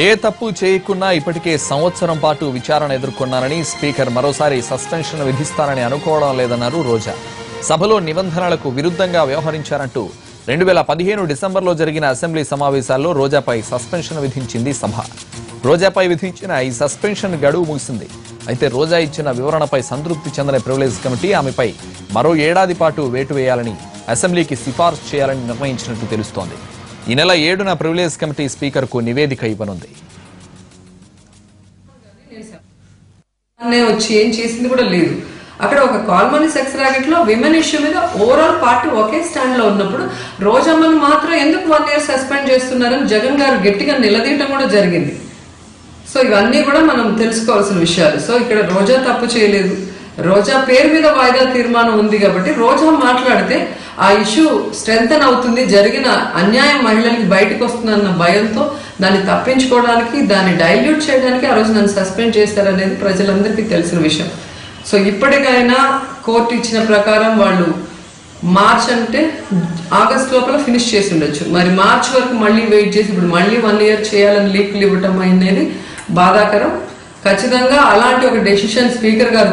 ఏ తప్పు చేయకున్నా ఇప్పటికే సంవత్సరం పాటు విచారణ ఎదుర్కొన్నారని స్పీకర్ మరోసారి సస్పెన్షన్ విధిస్తారని అనుకోవడం లేదన్నారు రోజా. సభలో నిబంధనలకు విరుద్ధంగా వ్యవహరించారంటూ 2015 డిసెంబర్లో జరిగిన అసెంబ్లీ సమావేశాల్లో రోజాపై సస్పెన్షన్ విధించింది సభ. రోజాపై విధించిన ఈ సస్పెన్షన్ గడువు ముగిసింది. అయితే రోజా ఇచ్చిన వివరణపై సంతృప్తి చెందని ప్రివిలేజ్ కమిటీ ఆమెపై మరో ఏడాది పాటు వేటు వేయాలని అసెంబ్లీకి సిఫార్సు చేయాలని నిర్ణయించినట్టు తెలుస్తోంది. ఈ నెల 7న ప్రివిలేజ్ కమిటీ స్పీకర్ కు నివేదిక ఇవ్వనుంది. వచ్చి ఏం చేసింది కూడా లేదు. అక్కడ ఒక కాల్మనీ సెక్స్ ర్యాకెట్ లో విమెన్ ఇష్యూ మీద ఓవరాల్ పార్టీ ఒకే స్టాండ్ లో ఉన్నప్పుడు రోజమ్మను మాత్రం ఎందుకు 1 year సస్పెండ్ చేస్తున్నారని జగన్ గారు గట్టిగా నిలదీయటం కూడా జరిగింది. సో ఇవన్నీ కూడా మనం తెలుసుకోవాల్సిన విషయాలు. సో ఇక్కడ రోజా తప్పు చేయలేదు. రోజా పేరు మీద వాయిదా తీర్మానం ఉంది కాబట్టి రోజా మాట్లాడితే ఆ ఇష్యూ స్ట్రెంథన్ అవుతుంది, జరిగిన అన్యాయం మహిళలకి బయటకు వస్తుందన్న భయంతో దాన్ని తప్పించుకోవడానికి, దాన్ని డైల్యూట్ చేయడానికి ఆ రోజు నన్ను సస్పెండ్ చేస్తారనేది ప్రజలందరికీ తెలిసిన విషయం. సో ఇప్పటికైనా కోర్టు ఇచ్చిన ప్రకారం వాళ్ళు మార్చ్ అంటే ఆగస్ట్ లోపల ఫినిష్ చేసి ఉండొచ్చు. మరి మార్చ్ వరకు మళ్ళీ వెయిట్ చేసి ఇప్పుడు మళ్ళీ 1 year చేయాలని లీకులు ఇవ్వటం అనేది బాధాకరం. ఖచ్చితంగా అలాంటి ఒక డెసిషన్ స్పీకర్ గారు